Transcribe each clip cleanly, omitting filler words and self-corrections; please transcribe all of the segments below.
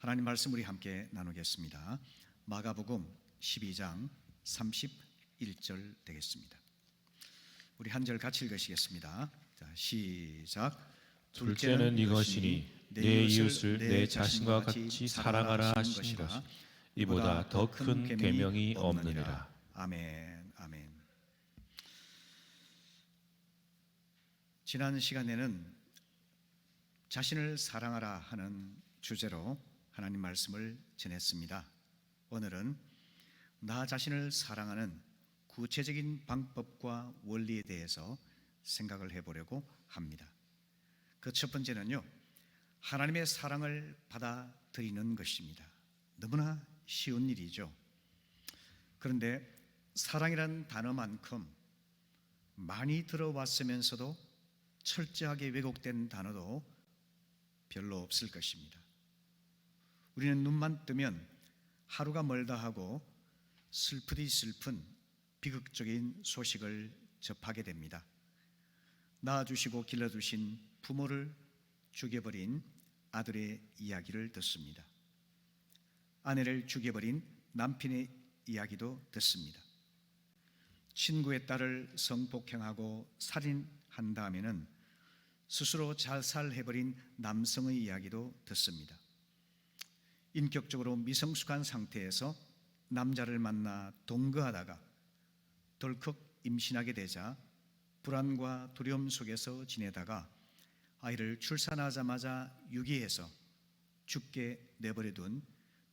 하나님 말씀 우리 함께 나누겠습니다. 마가복음 12장 31절 되겠습니다. 우리 한 절 같이 읽으시겠습니다. 자, 시작. 둘째는 이것이니 내 이웃을 내 자신과 같이 사랑하라 하신 것이 이보다 더 큰 계명이 없느니라. 아멘. 아멘. 지난 시간에는 자신을 사랑하라 하는 주제로 하나님 말씀을 전했습니다. 오늘은 나 자신을 사랑하는 구체적인 방법과 원리에 대해서 생각을 해보려고 합니다. 그 첫 번째는요, 하나님의 사랑을 받아들이는 것입니다. 너무나 쉬운 일이죠. 그런데 사랑이란 단어만큼 많이 들어왔으면서도 철저하게 왜곡된 단어도 별로 없을 것입니다. 우리는 눈만 뜨면 하루가 멀다 하고 슬프디 슬픈 비극적인 소식을 접하게 됩니다. 낳아주시고 길러주신 부모를 죽여버린 아들의 이야기를 듣습니다. 아내를 죽여버린 남편의 이야기도 듣습니다. 친구의 딸을 성폭행하고 살인한 다음에는 스스로 자살해버린 남성의 이야기도 듣습니다. 인격적으로 미성숙한 상태에서 남자를 만나 동거하다가 덜컥 임신하게 되자 불안과 두려움 속에서 지내다가 아이를 출산하자마자 유기해서 죽게 내버려둔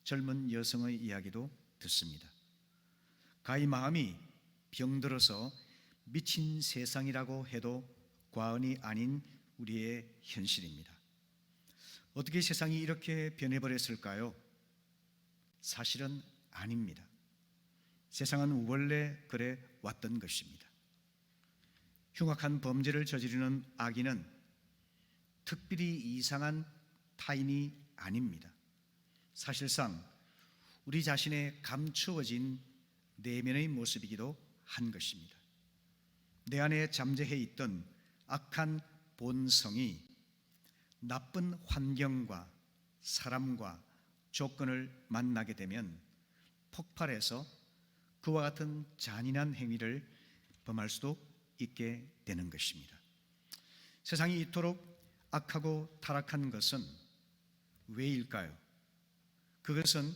젊은 여성의 이야기도 듣습니다. 가히 마음이 병들어서 미친 세상이라고 해도 과언이 아닌 우리의 현실입니다. 어떻게 세상이 이렇게 변해버렸을까요? 사실은 아닙니다. 세상은 원래 그래 왔던 것입니다. 흉악한 범죄를 저지르는 악인은 특별히 이상한 타인이 아닙니다. 사실상 우리 자신의 감추어진 내면의 모습이기도 한 것입니다. 내 안에 잠재해 있던 악한 본성이 나쁜 환경과 사람과 조건을 만나게 되면 폭발해서 그와 같은 잔인한 행위를 범할 수도 있게 되는 것입니다. 세상이 이토록 악하고 타락한 것은 왜일까요? 그것은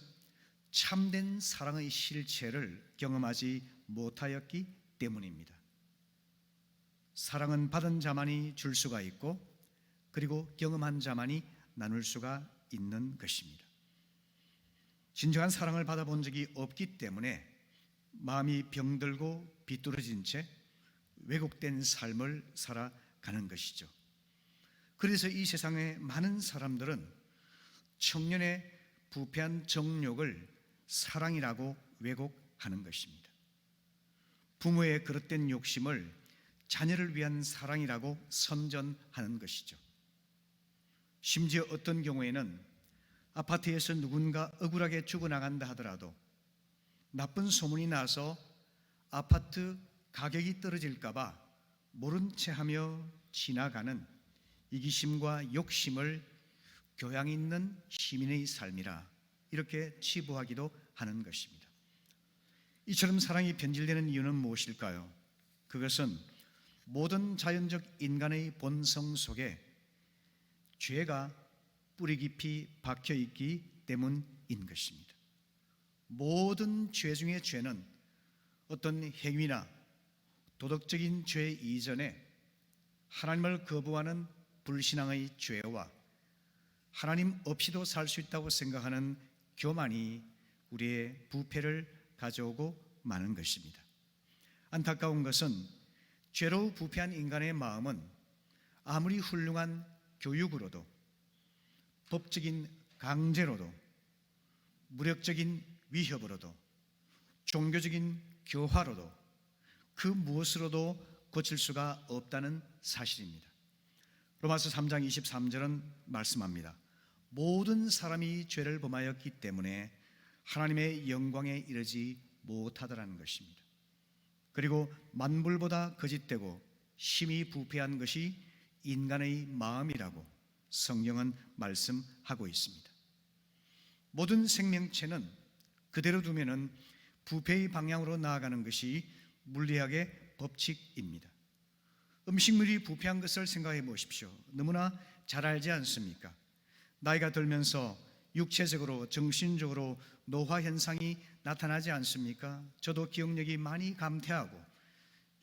참된 사랑의 실체를 경험하지 못하였기 때문입니다. 사랑은 받은 자만이 줄 수가 있고 그리고 경험한 자만이 나눌 수가 있는 것입니다. 진정한 사랑을 받아본 적이 없기 때문에 마음이 병들고 비뚤어진 채 왜곡된 삶을 살아가는 것이죠. 그래서 이 세상의 많은 사람들은 청년의 부패한 정욕을 사랑이라고 왜곡하는 것입니다. 부모의 그릇된 욕심을 자녀를 위한 사랑이라고 선전하는 것이죠. 심지어 어떤 경우에는 아파트에서 누군가 억울하게 죽어나간다 하더라도 나쁜 소문이 나서 아파트 가격이 떨어질까 봐 모른 채 하며 지나가는 이기심과 욕심을 교양 있는 시민의 삶이라 이렇게 치부하기도 하는 것입니다. 이처럼 사랑이 변질되는 이유는 무엇일까요? 그것은 모든 자연적 인간의 본성 속에 죄가 뿌리 깊이 박혀 있기 때문인 것입니다. 모든 죄 중에 죄는 어떤 행위나 도덕적인 죄 이전에 하나님을 거부하는 불신앙의 죄와 하나님 없이도 살 수 있다고 생각하는 교만이 우리의 부패를 가져오고 마는 것입니다. 안타까운 것은 죄로 부패한 인간의 마음은 아무리 훌륭한 교육으로도 법적인 강제로도 무력적인 위협으로도 종교적인 교화로도 그 무엇으로도 고칠 수가 없다는 사실입니다. 로마서 3장 23절은 말씀합니다. 모든 사람이 죄를 범하였기 때문에 하나님의 영광에 이르지 못하더라는 것입니다. 그리고 만물보다 거짓되고 심히 부패한 것이 인간의 마음이라고 성경은 말씀하고 있습니다. 모든 생명체는 그대로 두면은 부패의 방향으로 나아가는 것이 물리학의 법칙입니다. 음식물이 부패한 것을 생각해 보십시오. 너무나 잘 알지 않습니까? 나이가 들면서 육체적으로 정신적으로 노화 현상이 나타나지 않습니까? 저도 기억력이 많이 감퇴하고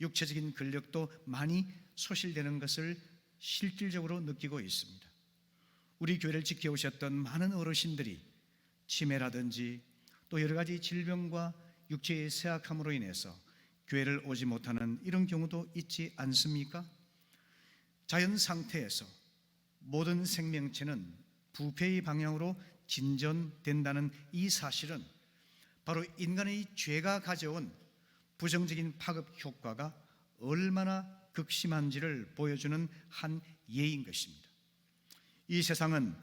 육체적인 근력도 많이 소실되는 것을 실질적으로 느끼고 있습니다. 우리 교회를 지켜오셨던 많은 어르신들이 치매라든지 또 여러 가지 질병과 육체의 쇠약함으로 인해서 교회를 오지 못하는 이런 경우도 있지 않습니까? 자연 상태에서 모든 생명체는 부패의 방향으로 진전된다는 이 사실은 바로 인간의 죄가 가져온 부정적인 파급 효과가 얼마나 극심한지를 보여주는 한 예인 것입니다. 이 세상은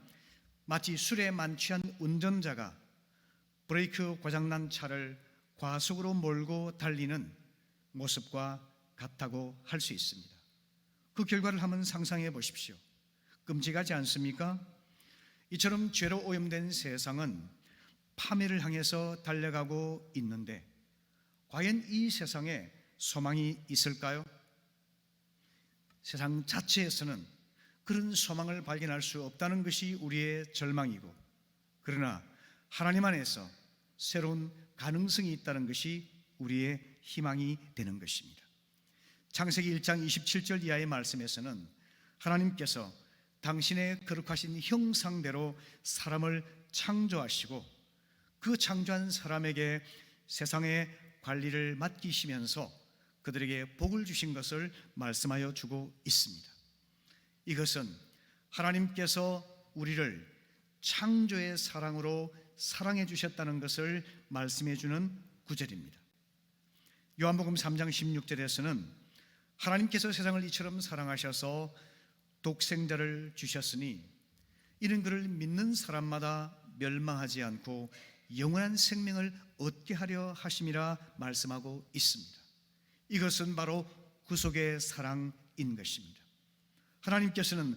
마치 술에 만취한 운전자가 브레이크 고장난 차를 과속으로 몰고 달리는 모습과 같다고 할 수 있습니다. 그 결과를 한번 상상해 보십시오. 끔찍하지 않습니까? 이처럼 죄로 오염된 세상은 파멸을 향해서 달려가고 있는데 과연 이 세상에 소망이 있을까요? 세상 자체에서는 그런 소망을 발견할 수 없다는 것이 우리의 절망이고, 그러나 하나님 안에서 새로운 가능성이 있다는 것이 우리의 희망이 되는 것입니다. 창세기 1장 27절 이하의 말씀에서는 하나님께서 당신의 거룩하신 형상대로 사람을 창조하시고 그 창조한 사람에게 세상의 관리를 맡기시면서 그들에게 복을 주신 것을 말씀하여 주고 있습니다. 이것은 하나님께서 우리를 창조의 사랑으로 사랑해 주셨다는 것을 말씀해 주는 구절입니다. 요한복음 3장 16절에서는 하나님께서 세상을 이처럼 사랑하셔서 독생자를 주셨으니 이는 그를 믿는 사람마다 멸망하지 않고 영원한 생명을 얻게 하려 하심이라 말씀하고 있습니다. 이것은 바로 구속의 사랑인 것입니다. 하나님께서는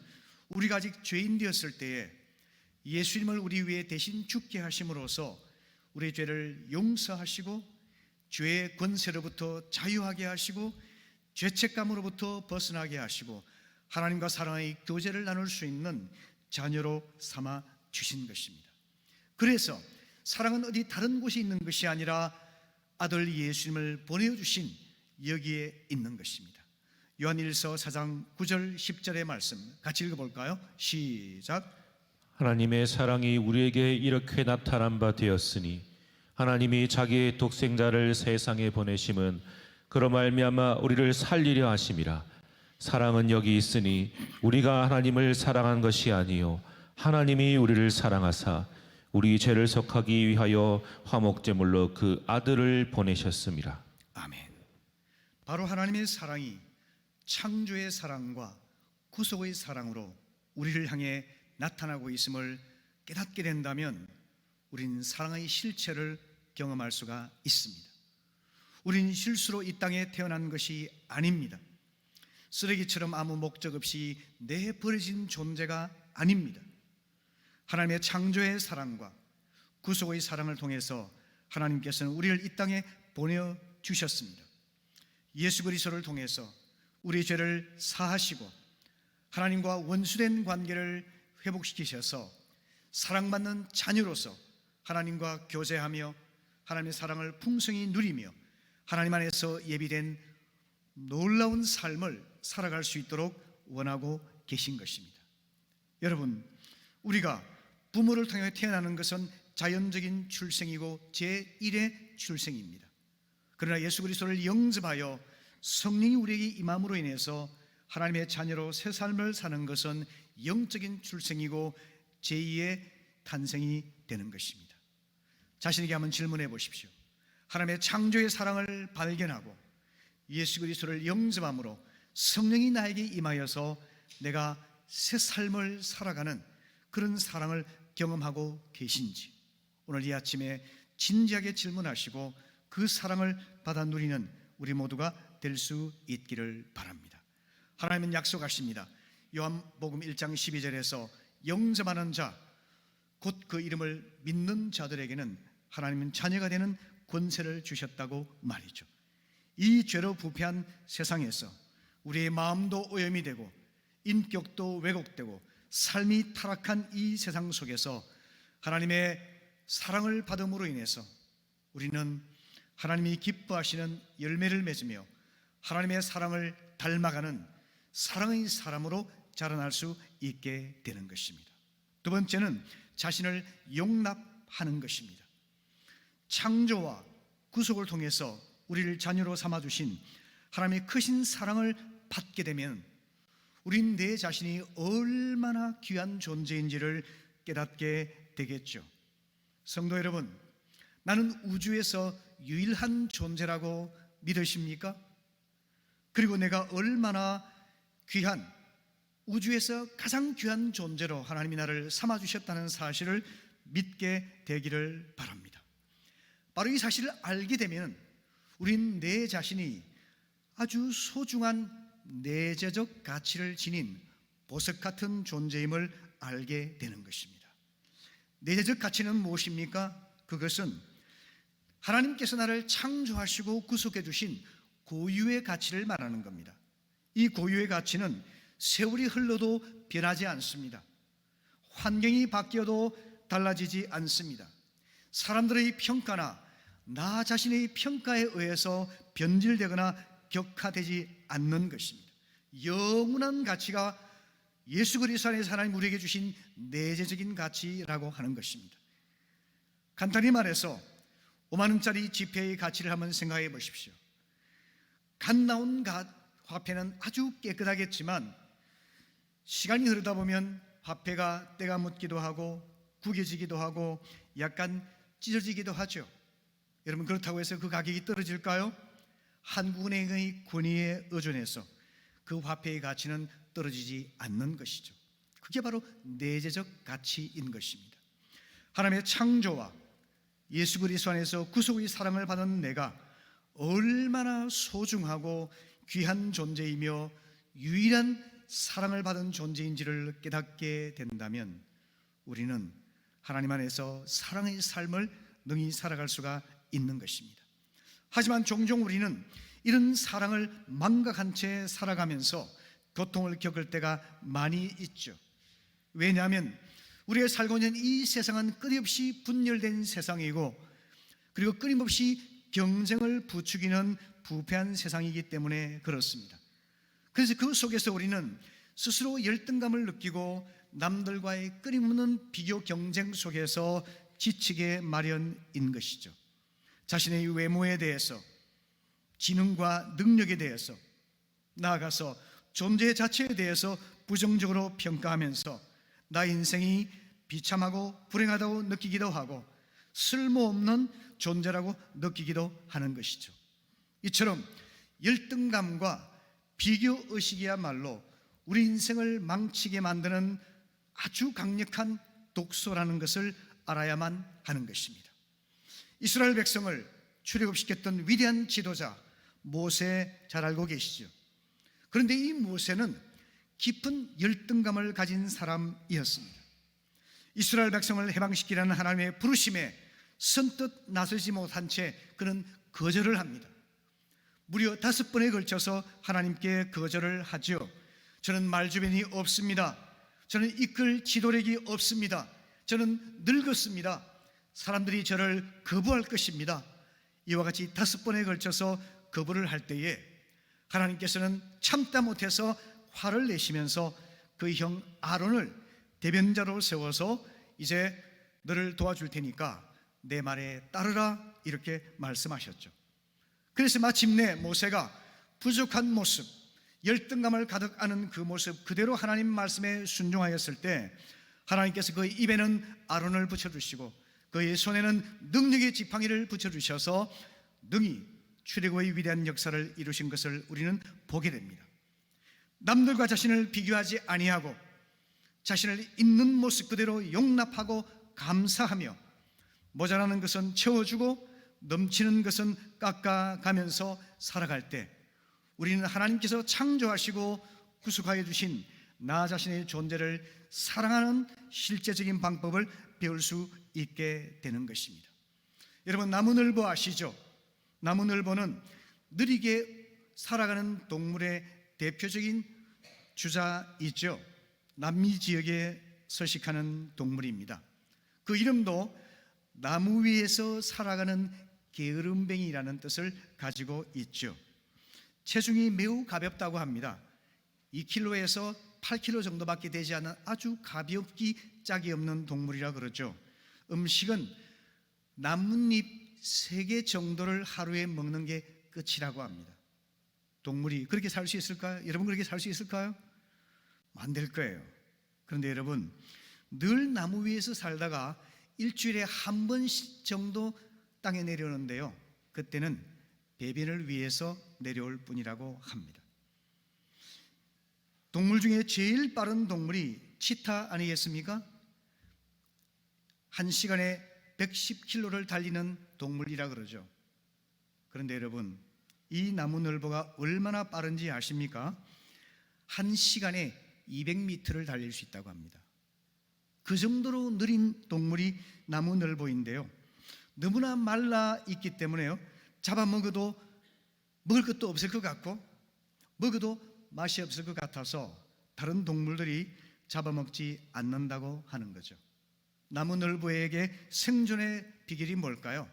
우리가 아직 죄인 되었을 때에 예수님을 우리 위해 대신 죽게 하심으로써 우리의 죄를 용서하시고 죄의 권세로부터 자유하게 하시고 죄책감으로부터 벗어나게 하시고 하나님과 사랑의 교제를 나눌 수 있는 자녀로 삼아 주신 것입니다. 그래서 사랑은 어디 다른 곳에 있는 것이 아니라 아들 예수님을 보내주신 여기에 있는 것입니다. 요한일서 4장 9절 10절의 말씀 같이 읽어볼까요? 시작. 하나님의 사랑이 우리에게 이렇게 나타난 바 되었으니 하나님이 자기의 독생자를 세상에 보내심은 그로 말미암아 우리를 살리려 하심이라. 사랑은 여기 있으니 우리가 하나님을 사랑한 것이 아니요 하나님이 우리를 사랑하사 우리 죄를 속하기 위하여 화목제물로 그 아들을 보내셨습니다. 아멘. 바로 하나님의 사랑이 창조의 사랑과 구속의 사랑으로 우리를 향해 나타나고 있음을 깨닫게 된다면 우리는 사랑의 실체를 경험할 수가 있습니다. 우리는 실수로 이 땅에 태어난 것이 아닙니다. 쓰레기처럼 아무 목적 없이 내버려진 존재가 아닙니다. 하나님의 창조의 사랑과 구속의 사랑을 통해서 하나님께서는 우리를 이 땅에 보내주셨습니다. 예수 그리스도를 통해서 우리 죄를 사하시고 하나님과 원수된 관계를 회복시키셔서 사랑받는 자녀로서 하나님과 교제하며 하나님의 사랑을 풍성히 누리며 하나님 안에서 예비된 놀라운 삶을 살아갈 수 있도록 원하고 계신 것입니다. 여러분, 우리가 부모를 통해 태어나는 것은 자연적인 출생이고 제1의 출생입니다. 그러나 예수 그리스도를 영접하여 성령이 우리에게 임함으로 인해서 하나님의 자녀로 새 삶을 사는 것은 영적인 출생이고 제2의 탄생이 되는 것입니다. 자신에게 한번 질문해 보십시오. 하나님의 창조의 사랑을 발견하고 예수 그리스도를 영접함으로 성령이 나에게 임하여서 내가 새 삶을 살아가는 그런 사랑을 경험하고 계신지 오늘 이 아침에 진지하게 질문하시고 그 사랑을 받아 누리는 우리 모두가 될 수 있기를 바랍니다. 하나님은 약속하십니다. 요한복음 1장 12절에서 영접하는 자 곧 그 이름을 믿는 자들에게는 하나님은 자녀가 되는 권세를 주셨다고 말이죠. 이 죄로 부패한 세상에서 우리의 마음도 오염이 되고 인격도 왜곡되고 삶이 타락한 이 세상 속에서 하나님의 사랑을 받음으로 인해서 우리는 하나님이 기뻐하시는 열매를 맺으며 하나님의 사랑을 닮아가는 사랑의 사람으로 자라날 수 있게 되는 것입니다. 두 번째는 자신을 용납하는 것입니다. 창조와 구속을 통해서 우리를 자녀로 삼아주신 하나님의 크신 사랑을 받게 되면 우린 내 자신이 얼마나 귀한 존재인지를 깨닫게 되겠죠. 성도 여러분, 나는 우주에서 유일한 존재라고 믿으십니까? 그리고 내가 얼마나 귀한, 우주에서 가장 귀한 존재로 하나님이 나를 삼아주셨다는 사실을 믿게 되기를 바랍니다. 바로 이 사실을 알게 되면 우린 내 자신이 아주 소중한 내재적 가치를 지닌 보석 같은 존재임을 알게 되는 것입니다. 내재적 가치는 무엇입니까? 그것은 하나님께서 나를 창조하시고 구속해 주신 고유의 가치를 말하는 겁니다. 이 고유의 가치는 세월이 흘러도 변하지 않습니다. 환경이 바뀌어도 달라지지 않습니다. 사람들의 평가나 나 자신의 평가에 의해서 변질되거나 격화되지 않는 것입니다. 영원한 가치가 예수 그리스도 안에서 하나님 우리에게 주신 내재적인 가치라고 하는 것입니다. 간단히 말해서 5만 원짜리 지폐의 가치를 한번 생각해 보십시오. 갓 나온 화폐는 아주 깨끗하겠지만 시간이 흐르다 보면 화폐가 때가 묻기도 하고 구겨지기도 하고 약간 찢어지기도 하죠. 여러분, 그렇다고 해서 그 가격이 떨어질까요? 한국은행의 권위에 의존해서 그 화폐의 가치는 떨어지지 않는 것이죠. 그게 바로 내재적 가치인 것입니다. 하나님의 창조와 예수 그리스도 안에서 구속의 사랑을 받은 내가 얼마나 소중하고 귀한 존재이며 유일한 사랑을 받은 존재인지를 깨닫게 된다면 우리는 하나님 안에서 사랑의 삶을 능히 살아갈 수가 있는 것입니다. 하지만 종종 우리는 이런 사랑을 망각한 채 살아가면서 고통을 겪을 때가 많이 있죠. 왜냐하면 우리가 살고 있는 이 세상은 끊임없이 분열된 세상이고 그리고 끊임없이 경쟁을 부추기는 부패한 세상이기 때문에 그렇습니다. 그래서 그 속에서 우리는 스스로 열등감을 느끼고 남들과의 끊임없는 비교 경쟁 속에서 지치게 마련인 것이죠. 자신의 외모에 대해서, 지능과 능력에 대해서, 나아가서 존재 자체에 대해서 부정적으로 평가하면서 나 인생이 비참하고 불행하다고 느끼기도 하고 쓸모없는 존재라고 느끼기도 하는 것이죠. 이처럼 열등감과 비교의식이야말로 우리 인생을 망치게 만드는 아주 강력한 독소라는 것을 알아야만 하는 것입니다. 이스라엘 백성을 출애굽시켰던 위대한 지도자 모세 잘 알고 계시죠? 그런데 이 모세는 깊은 열등감을 가진 사람이었습니다. 이스라엘 백성을 해방시키라는 하나님의 부르심에 선뜻 나서지 못한 채 그는 거절을 합니다. 무려 5번에 걸쳐서 하나님께 거절을 하죠. 저는 말주변이 없습니다. 저는 이끌 지도력이 없습니다. 저는 늙었습니다. 사람들이 저를 거부할 것입니다. 이와 같이 5번에 걸쳐서 거부를 할 때에 하나님께서는 참다 못해서 화를 내시면서 그 형 아론을 대변자로 세워서 이제 너를 도와줄 테니까 내 말에 따르라 이렇게 말씀하셨죠. 그래서 마침내 모세가 부족한 모습, 열등감을 가득 안은 그 모습 그대로 하나님 말씀에 순종하였을 때 하나님께서 그의 입에는 아론을 붙여주시고 그의 손에는 능력의 지팡이를 붙여주셔서 능히 출애굽의 위대한 역사를 이루신 것을 우리는 보게 됩니다. 남들과 자신을 비교하지 아니하고 자신을 있는 모습 그대로 용납하고 감사하며 모자라는 것은 채워주고 넘치는 것은 깎아가면서 살아갈 때 우리는 하나님께서 창조하시고 구속하여 주신 나 자신의 존재를 사랑하는 실제적인 방법을 배울 수 있게 되는 것입니다. 여러분, 나무늘보 아시죠? 나무늘보는 느리게 살아가는 동물의 대표적인 주자이죠. 남미 지역에 서식하는 동물입니다. 그 이름도 나무 위에서 살아가는 게으름뱅이라는 뜻을 가지고 있죠. 체중이 매우 가볍다고 합니다. 2kg에서 8kg 정도밖에 되지 않는 아주 가볍기 짝이 없는 동물이라 그러죠. 음식은 나뭇잎 3개 정도를 하루에 먹는 게 끝이라고 합니다. 동물이 그렇게 살 수 있을까요? 여러분, 그렇게 살 수 있을까요? 안 될 거예요. 그런데 여러분, 늘 나무 위에서 살다가 일주일에 한 번 정도 땅에 내려오는데요, 그때는 배변을 위해서 내려올 뿐이라고 합니다. 동물 중에 제일 빠른 동물이 치타 아니겠습니까? 1시간에 110km를 달리는 동물이라 그러죠. 그런데 여러분, 이 나무늘보가 얼마나 빠른지 아십니까? 1시간에 200m를 달릴 수 있다고 합니다. 그 정도로 느린 동물이 나무늘보인데요, 너무나 말라 있기 때문에요, 잡아먹어도 먹을 것도 없을 것 같고 먹어도 맛이 없을 것 같아서 다른 동물들이 잡아먹지 않는다고 하는 거죠. 나무늘보에게 생존의 비결이 뭘까요?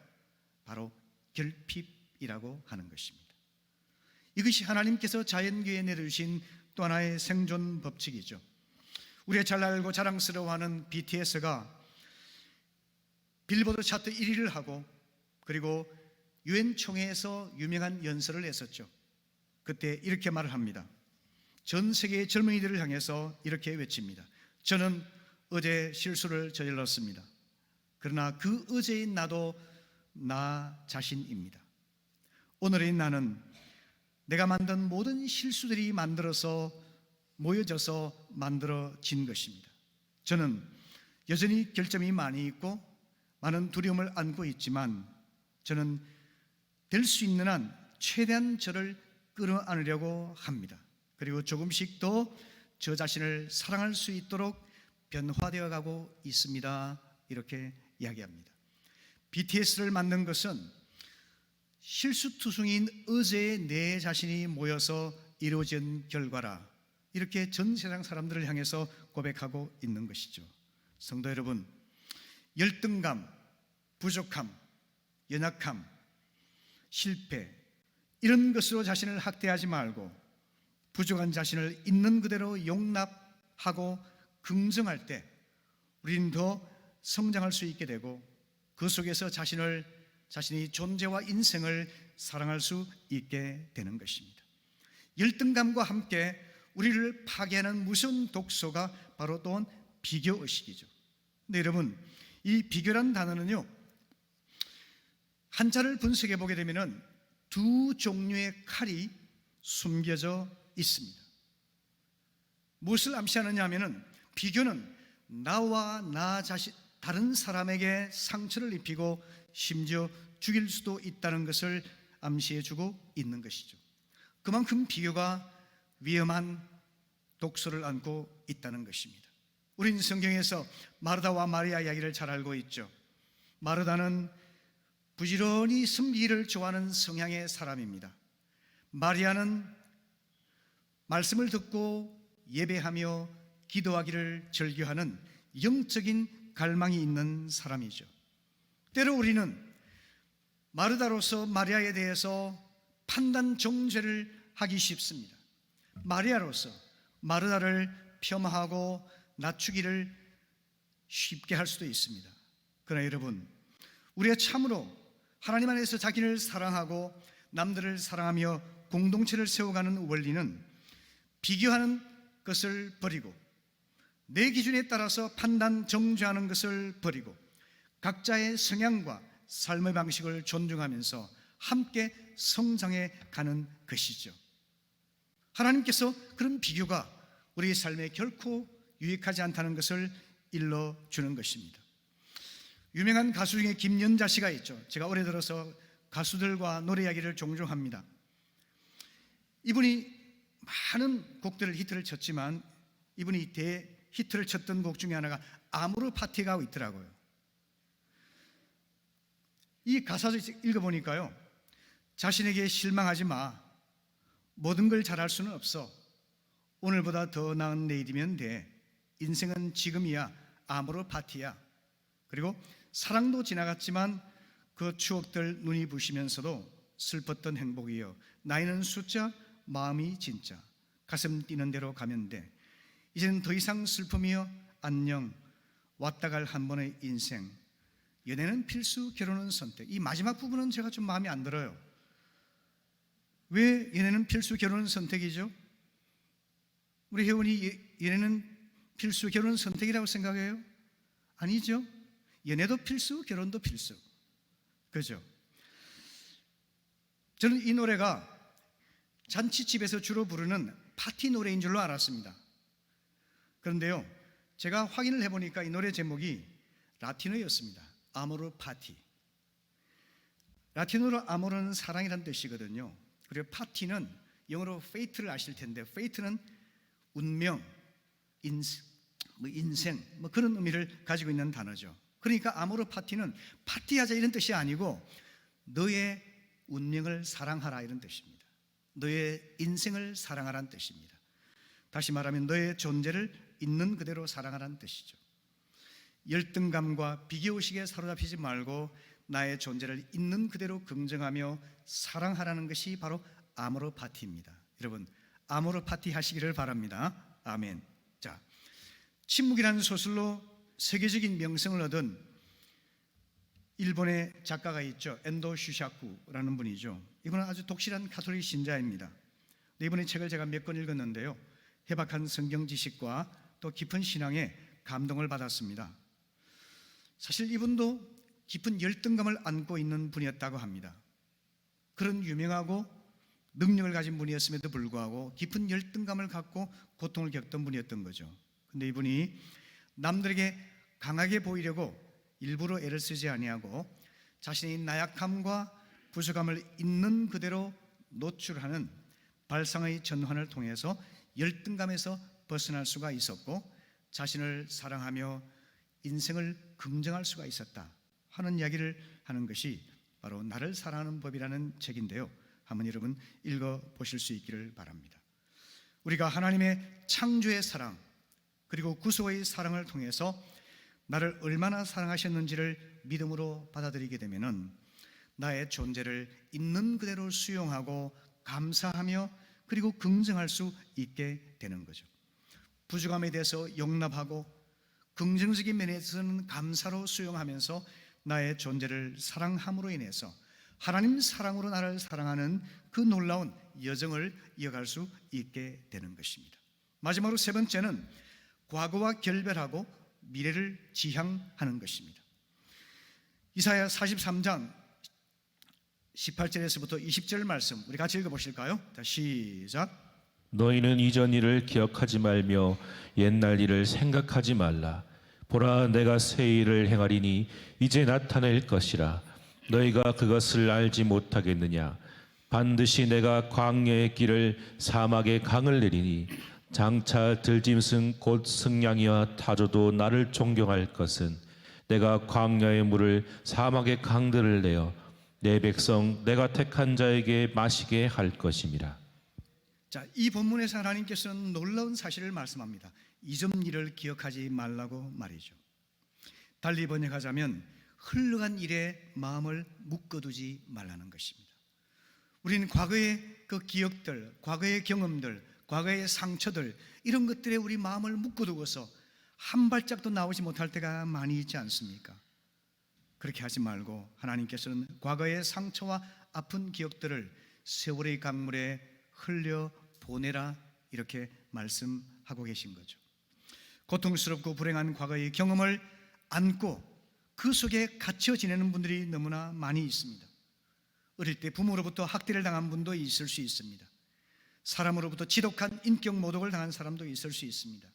바로 결핍이라고 하는 것입니다. 이것이 하나님께서 자연계에 내려주신 또 하나의 생존 법칙이죠. 우리가 잘 알고 자랑스러워하는 BTS가 빌보드 차트 1위를 하고 그리고 유엔 총회에서 유명한 연설을 했었죠. 그때 이렇게 말을 합니다. 전 세계의 젊은이들을 향해서 이렇게 외칩니다. 저는 어제 실수를 저질렀습니다. 그러나 그 어제인 나도 나 자신입니다. 오늘의 나는 내가 만든 모든 실수들이 모여져서 만들어진 것입니다. 저는 여전히 결점이 많이 있고 많은 두려움을 안고 있지만 저는 될 수 있는 한 최대한 저를 끌어안으려고 합니다. 그리고 조금씩 더 저 자신을 사랑할 수 있도록 변화되어 가고 있습니다. 이렇게 이야기합니다. BTS를 만든 것은 실수투성인 어제의 내 자신이 모여서 이루어진 결과라, 이렇게 전 세상 사람들을 향해서 고백하고 있는 것이죠. 성도 여러분, 열등감, 부족함, 연약함, 실패, 이런 것으로 자신을 학대하지 말고 부족한 자신을 있는 그대로 용납하고 긍정할 때 우리는 더 성장할 수 있게 되고 그 속에서 자신의 존재와 인생을 사랑할 수 있게 되는 것입니다. 열등감과 함께 우리를 파괴하는 무서운 독소가 바로 또한 비교의식이죠. 근데 여러분, 이 비교란 단어는요, 한자를 분석해 보게 되면 두 종류의 칼이 숨겨져 있습니다. 무엇을 암시하느냐 하면은, 비교는 나와 나 자신, 다른 사람에게 상처를 입히고 심지어 죽일 수도 있다는 것을 암시해 주고 있는 것이죠. 그만큼 비교가 위험한 독소를 안고 있다는 것입니다. 우리는 성경에서 마르다와 마리아 이야기를 잘 알고 있죠. 마르다는 부지런히 섬기기를 좋아하는 성향의 사람입니다. 마리아는 말씀을 듣고 예배하며 기도하기를 즐겨하는 영적인 갈망이 있는 사람이죠. 때로 우리는 마르다로서 마리아에 대해서 판단 정죄를 하기 쉽습니다. 마리아로서 마르다를 폄하하고 낮추기를 쉽게 할 수도 있습니다. 그러나 여러분, 우리가 참으로 하나님 안에서 자기를 사랑하고 남들을 사랑하며 공동체를 세워가는 원리는 비교하는 것을 버리고 내 기준에 따라서 판단 정죄하는 것을 버리고 각자의 성향과 삶의 방식을 존중하면서 함께 성장해 가는 것이죠. 하나님께서 그런 비교가 우리의 삶에 결코 유익하지 않다는 것을 일러주는 것입니다. 유명한 가수 중에 김연자 씨가 있죠. 제가 올해 들어서 가수들과 노래 이야기를 종종 합니다. 이분이 많은 곡들을 히트를 쳤지만 이분이 대히트를 쳤던 곡 중에 하나가 아모르 파티가 있더라고요. 이 가사를 읽어보니까요, 자신에게 실망하지 마. 모든 걸 잘할 수는 없어. 오늘보다 더 나은 내일이면 돼. 인생은 지금이야. 아모르 파티야. 그리고 사랑도 지나갔지만 그 추억들 눈이 부시면서도 슬펐던 행복이여. 나이는 숫자, 마음이 진짜. 가슴 뛰는 대로 가면 돼. 이제는 더 이상 슬픔이여. 안녕. 왔다 갈 한 번의 인생. 연애는 필수, 결혼은 선택. 이 마지막 부분은 제가 좀 마음에 안 들어요. 왜 연애는 필수, 결혼은 선택이죠? 우리 회원이 연애는 필수, 결혼은 선택이라고 생각해요? 아니죠. 연애도 필수, 결혼도 필수. 그죠? 저는 이 노래가 잔치집에서 주로 부르는 파티 노래인 줄로 알았습니다. 그런데요, 제가 확인을 해보니까 이 노래 제목이 라틴어였습니다. 아모르 파티. 라틴어로 아모르는 사랑이라는 뜻이거든요. 그리고 파티는 영어로 fate를 아실 텐데, fate는 운명, 인생, 그런 의미를 가지고 있는 단어죠. 그러니까 아모르 파티는 파티하자 이런 뜻이 아니고 너의 운명을 사랑하라 이런 뜻입니다. 너의 인생을 사랑하라는 뜻입니다. 다시 말하면 너의 존재를 있는 그대로 사랑하라는 뜻이죠. 열등감과 비교의식에 사로잡히지 말고 나의 존재를 있는 그대로 긍정하며 사랑하라는 것이 바로 아모르 파티입니다. 여러분, 아모르 파티 하시기를 바랍니다. 아멘. 자, 침묵이라는 소설로 세계적인 명성을 얻은 일본의 작가가 있죠. 엔도 슈샤쿠라는 분이죠. 이분은 아주 독실한 가톨릭 신자입니다. 이분의 책을 제가 몇 권 읽었는데요, 해박한 성경 지식과 또 깊은 신앙에 감동을 받았습니다. 사실 이분도 깊은 열등감을 안고 있는 분이었다고 합니다. 그런 유명하고 능력을 가진 분이었음에도 불구하고 깊은 열등감을 갖고 고통을 겪던 분이었던 거죠. 근데 이분이 남들에게 강하게 보이려고 일부러 애를 쓰지 아니하고 자신의 나약함과 부족함을 있는 그대로 노출하는 발상의 전환을 통해서 열등감에서 벗어날 수가 있었고 자신을 사랑하며 인생을 긍정할 수가 있었다 하는 이야기를 하는 것이 바로 나를 사랑하는 법이라는 책인데요, 한번 여러분 읽어보실 수 있기를 바랍니다. 우리가 하나님의 창조의 사랑 그리고 구속의 사랑을 통해서 나를 얼마나 사랑하셨는지를 믿음으로 받아들이게 되면은 나의 존재를 있는 그대로 수용하고 감사하며 그리고 긍정할 수 있게 되는 거죠. 부족함에 대해서 용납하고 긍정적인 면에서는 감사로 수용하면서 나의 존재를 사랑함으로 인해서 하나님 사랑으로 나를 사랑하는 그 놀라운 여정을 이어갈 수 있게 되는 것입니다. 마지막으로 세 번째는 과거와 결별하고 미래를 지향하는 것입니다. 이사야 43장 18절에서부터 20절 말씀 우리 같이 읽어보실까요? 자, 시작. 너희는 이전 일을 기억하지 말며 옛날 일을 생각하지 말라. 보라, 내가 새 일을 행하리니 이제 나타낼 것이라. 너희가 그것을 알지 못하겠느냐? 반드시 내가 광야의 길을 사막의 강을 내리니 장차 들짐승 곧 승냥이와 타조도 나를 존경할 것은 내가 광야의 물을 사막의 강들을 내어 내 백성 내가 택한 자에게 마시게 할 것임이라. 자, 이 본문에서 하나님께서는 놀라운 사실을 말씀합니다. 이전 일을 기억하지 말라고 말이죠. 달리 번역하자면 흘러간 일에 마음을 묶어두지 말라는 것입니다. 우리는 과거의 그 기억들, 과거의 경험들, 과거의 상처들 이런 것들에 우리 마음을 묶어두고서 한 발짝도 나오지 못할 때가 많이 있지 않습니까? 그렇게 하지 말고 하나님께서는 과거의 상처와 아픈 기억들을 세월의 강물에 흘려 보내라 이렇게 말씀하고 계신 거죠. 고통스럽고 불행한 과거의 경험을 안고 그 속에 갇혀 지내는 분들이 너무나 많이 있습니다. 어릴 때 부모로부터 학대를 당한 분도 있을 수 있습니다. 사람으로부터 지독한 인격 모독을 당한 사람도 있을 수 있습니다.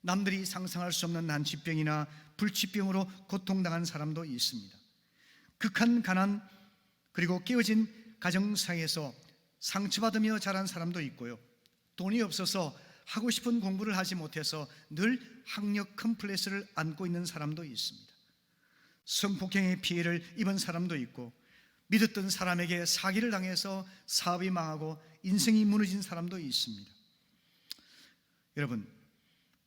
남들이 상상할 수 없는 난치병이나 불치병으로 고통당한 사람도 있습니다. 극한 가난 그리고 깨어진 가정 사이에서 상처받으며 자란 사람도 있고요, 돈이 없어서 하고 싶은 공부를 하지 못해서 늘 학력 컴플렉스를 안고 있는 사람도 있습니다. 성폭행의 피해를 입은 사람도 있고, 믿었던 사람에게 사기를 당해서 사업이 망하고 인생이 무너진 사람도 있습니다. 여러분,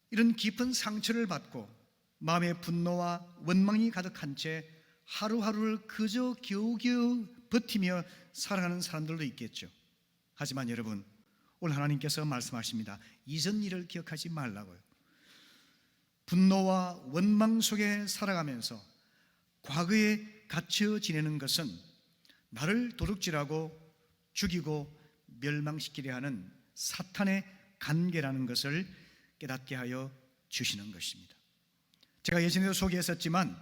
이런 깊은 상처를 받고 마음에 분노와 원망이 가득한 채 하루하루를 그저 겨우겨우 버티며 살아가는 사람들도 있겠죠. 하지만 여러분, 오늘 하나님께서 말씀하십니다. 이전 일을 기억하지 말라고요. 분노와 원망 속에 살아가면서 과거에 갇혀 지내는 것은 나를 도둑질하고 죽이고 멸망시키려 하는 사탄의 관계라는 것을 깨닫게 하여 주시는 것입니다. 제가 예전에도 소개했었지만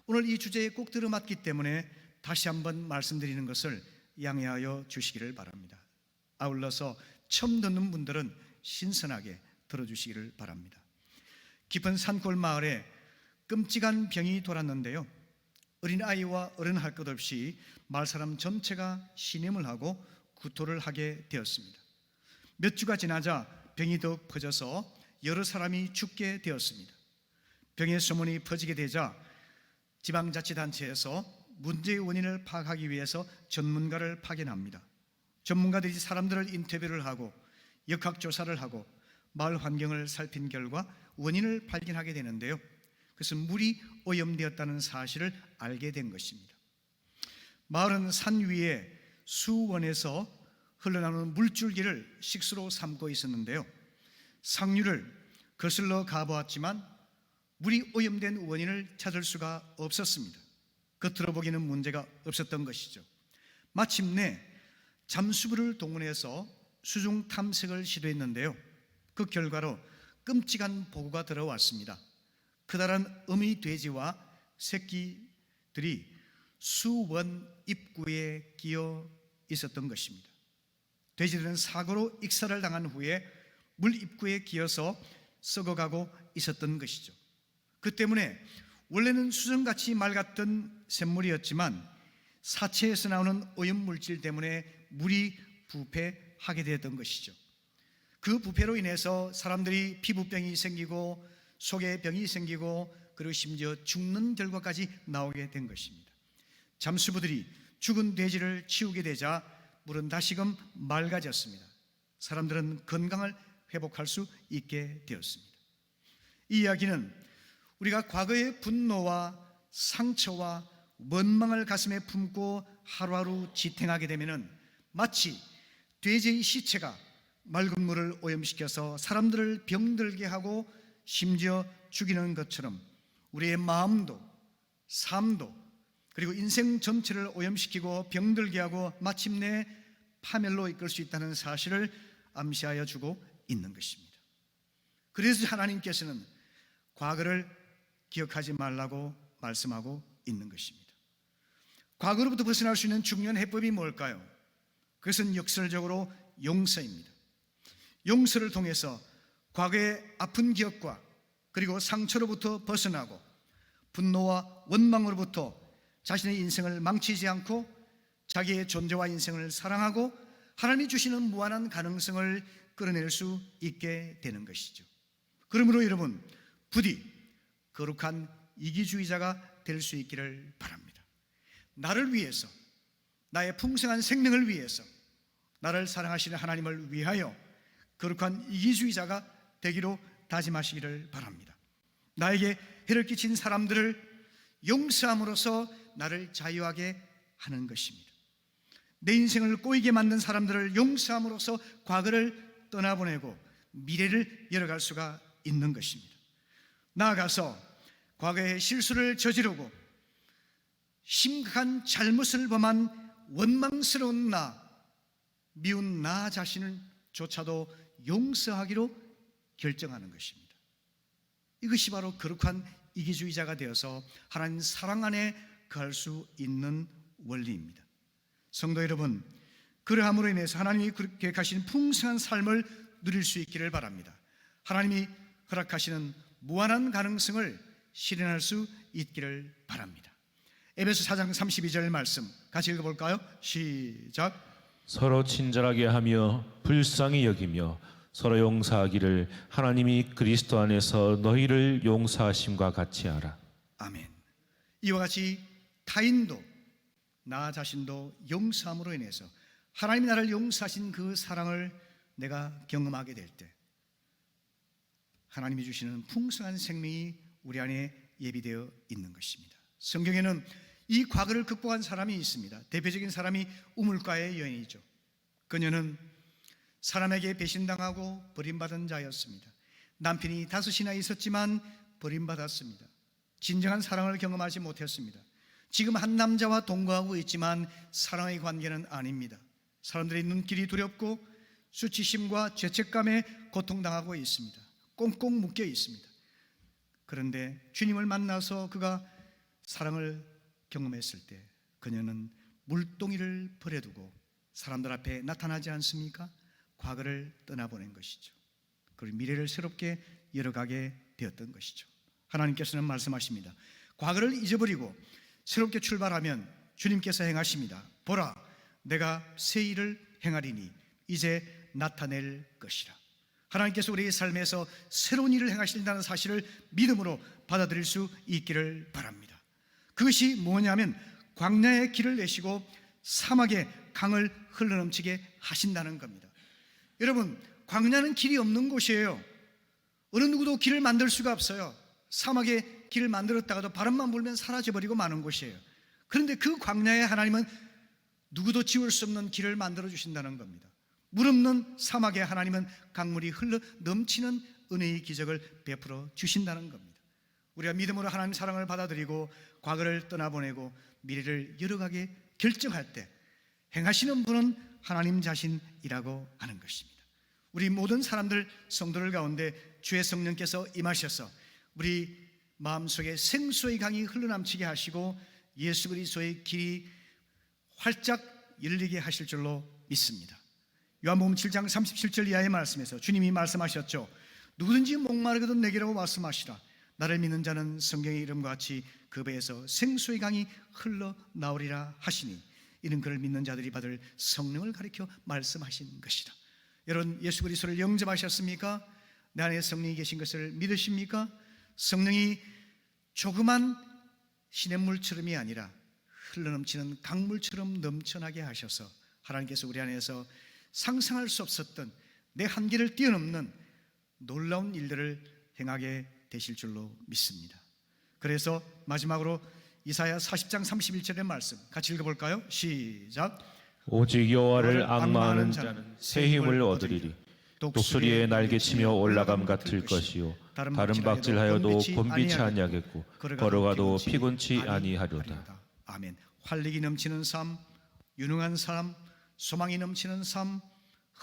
오늘 이 주제에 꼭 들어맞기 때문에 다시 한번 말씀드리는 것을 양해하여 주시기를 바랍니다. 아울러서 처음 듣는 분들은 신선하게 들어주시기를 바랍니다. 깊은 산골 마을에 끔찍한 병이 돌았는데요, 어린아이와 어른 할 것 없이 마을 사람 전체가 신음을 하고 구토를 하게 되었습니다. 몇 주가 지나자 병이 더욱 퍼져서 여러 사람이 죽게 되었습니다. 병의 소문이 퍼지게 되자 지방자치단체에서 문제의 원인을 파악하기 위해서 전문가를 파견합니다. 전문가들이 사람들을 인터뷰를 하고 역학조사를 하고 마을 환경을 살핀 결과 원인을 발견하게 되는데요, 그것은 물이 오염되었다는 사실을 알게 된 것입니다. 마을은 산 위에 수원에서 흘러나오는 물줄기를 식수로 삼고 있었는데요, 상류를 거슬러 가보았지만 물이 오염된 원인을 찾을 수가 없었습니다. 겉으로 보기에는 문제가 없었던 것이죠. 마침내 잠수부를 동원해서 수중 탐색을 시도했는데요, 그 결과로 끔찍한 보고가 들어왔습니다. 그달한 어미 돼지와 새끼들이 수원 입구에 끼어 있었던 것입니다. 돼지들은 사고로 익사를 당한 후에 물 입구에 끼어서 썩어가고 있었던 것이죠. 그 때문에 원래는 수정같이 맑았던 샘물이었지만 사체에서 나오는 오염물질 때문에 물이 부패하게 되었던 것이죠. 그 부패로 인해서 사람들이 피부병이 생기고 속에 병이 생기고 그리고 심지어 죽는 결과까지 나오게 된 것입니다. 잠수부들이 죽은 돼지를 치우게 되자 물은 다시금 맑아졌습니다. 사람들은 건강을 회복할 수 있게 되었습니다. 이 이야기는 우리가 과거의 분노와 상처와 원망을 가슴에 품고 하루하루 지탱하게 되면 마치 돼지의 시체가 맑은 물을 오염시켜서 사람들을 병들게 하고 심지어 죽이는 것처럼 우리의 마음도 삶도 그리고 인생 전체를 오염시키고 병들게 하고 마침내 파멸로 이끌 수 있다는 사실을 암시하여 주고 있는 것입니다. 그래서 하나님께서는 과거를 기억하지 말라고 말씀하고 있는 것입니다. 과거로부터 벗어날 수 있는 중요한 해법이 뭘까요? 그것은 역설적으로 용서입니다. 용서를 통해서 과거의 아픈 기억과 그리고 상처로부터 벗어나고 분노와 원망으로부터 자신의 인생을 망치지 않고 자기의 존재와 인생을 사랑하고 하나님이 주시는 무한한 가능성을 끌어낼 수 있게 되는 것이죠. 그러므로 여러분, 부디 거룩한 이기주의자가 될 수 있기를 바랍니다. 나를 위해서, 나의 풍성한 생명을 위해서, 나를 사랑하시는 하나님을 위하여 거룩한 이기주의자가 되기로 다짐하시기를 바랍니다. 나에게 해를 끼친 사람들을 용서함으로써 나를 자유하게 하는 것입니다. 내 인생을 꼬이게 만든 사람들을 용서함으로써 과거를 떠나보내고 미래를 열어갈 수가 있는 것입니다. 나아가서 과거의 실수를 저지르고 심각한 잘못을 범한 원망스러운 나, 미운 나 자신을 조차도 용서하기로 결정하는 것입니다. 이것이 바로 거룩한 이기주의자가 되어서 하나님 사랑 안에 거할 수 있는 원리입니다. 성도 여러분, 그러함으로 인해서 하나님이 계획하신 풍성한 삶을 누릴 수 있기를 바랍니다. 하나님이 허락하시는 무한한 가능성을 실현할 수 있기를 바랍니다. 에베소 4장 32절 말씀 같이 읽어볼까요? 시작. 서로 친절하게 하며 불쌍히 여기며 서로 용서하기를 하나님이 그리스도 안에서 너희를 용서하심과 같이 하라. 아멘. 이와 같이 타인도 나 자신도 용서함으로 인해서 하나님이 나를 용서하신 그 사랑을 내가 경험하게 될 때 하나님이 주시는 풍성한 생명이 우리 안에 예비되어 있는 것입니다. 성경에는 이 과거를 극복한 사람이 있습니다. 대표적인 사람이 우물가의 여인이죠. 그녀는 사람에게 배신당하고 버림받은 자였습니다. 남편이 5이나 있었지만 버림받았습니다. 진정한 사랑을 경험하지 못했습니다. 지금 한 남자와 동거하고 있지만 사랑의 관계는 아닙니다. 사람들의 눈길이 두렵고 수치심과 죄책감에 고통당하고 있습니다. 꽁꽁 묶여 있습니다. 그런데 주님을 만나서 그가 사랑을 경험했을 때 그녀는 물동이를 버려두고 사람들 앞에 나타나지 않습니까? 과거를 떠나보낸 것이죠. 그리고 미래를 새롭게 열어가게 되었던 것이죠. 하나님께서는 말씀하십니다. 과거를 잊어버리고 새롭게 출발하면 주님께서 행하십니다. 보라, 내가 새 일을 행하리니 이제 나타낼 것이라. 하나님께서 우리의 삶에서 새로운 일을 행하신다는 사실을 믿음으로 받아들일 수 있기를 바랍니다. 그것이 뭐냐면 광야의 길을 내시고 사막의 강을 흘러넘치게 하신다는 겁니다. 여러분, 광야는 길이 없는 곳이에요. 어느 누구도 길을 만들 수가 없어요. 사막에 길을 만들었다가도 바람만 불면 사라져버리고 마는 곳이에요. 그런데 그 광야에 하나님은 누구도 지울 수 없는 길을 만들어 주신다는 겁니다. 물 없는 사막에 하나님은 강물이 흘러 넘치는 은혜의 기적을 베풀어 주신다는 겁니다. 우리가 믿음으로 하나님 사랑을 받아들이고 과거를 떠나보내고 미래를 열어가게 결정할 때 행하시는 분은 하나님 자신이라고 하는 것입니다. 우리 모든 사람들 성도들 가운데 주의 성령께서 임하셔서 우리 마음속에 생수의 강이 흘러넘치게 하시고 예수 그리스도의 길이 활짝 열리게 하실 줄로 믿습니다. 요한복음 7장 37절 이하의 말씀에서 주님이 말씀하셨죠. 누구든지 목마르거든 내게로 말씀하시라. 나를 믿는 자는 성경의 이름과 같이 그 배에서 생수의 강이 흘러나오리라 하시니 이는 그를 믿는 자들이 받을 성령을 가리켜 말씀하신 것이라. 여러분, 예수 그리스도를 영접하셨습니까? 내 안에 성령이 계신 것을 믿으십니까? 성령이 조그만 시냇물처럼이 아니라 흘러넘치는 강물처럼 넘쳐나게 하셔서 하나님께서 우리 안에서 상상할 수 없었던 내 한계를 뛰어넘는 놀라운 일들을 행하게 되실 줄로 믿습니다. 그래서 마지막으로 이사야 40장 31절의 말씀 같이 읽어볼까요? 시작. 오직 여호와를 앙마하는 자는 새 힘을 얻으리리. 독수리의 날개치며 올라감 같을 것이요 다른 박질하여도 곤비치 아니하겠고 걸어가도 피곤치 아니하리로다. 아멘. 활력이 넘치는 삶, 유능한 삶, 소망이 넘치는 삶,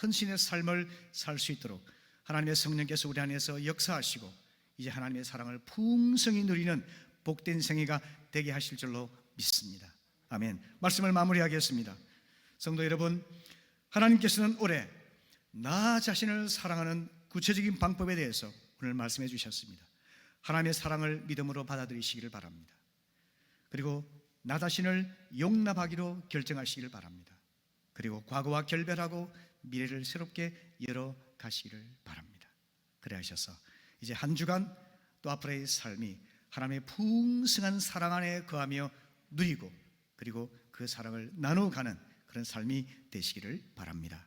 헌신의 삶을 살 수 있도록 하나님의 성령께서 우리 안에서 역사하시고 이제 하나님의 사랑을 풍성히 누리는 복된 생애가 되게 하실 줄로 믿습니다. 아멘. 말씀을 마무리하겠습니다. 성도 여러분, 하나님께서는 올해 나 자신을 사랑하는 구체적인 방법에 대해서 오늘 말씀해 주셨습니다. 하나님의 사랑을 믿음으로 받아들이시기를 바랍니다. 그리고 나 자신을 용납하기로 결정하시기를 바랍니다. 그리고 과거와 결별하고 미래를 새롭게 열어가시기를 바랍니다. 그래 하셔서 이제 한 주간 또 앞으로의 삶이 하나님의 풍성한 사랑 안에 거하며 누리고 그리고 그 사랑을 나누어가는 그런 삶이 되시기를 바랍니다.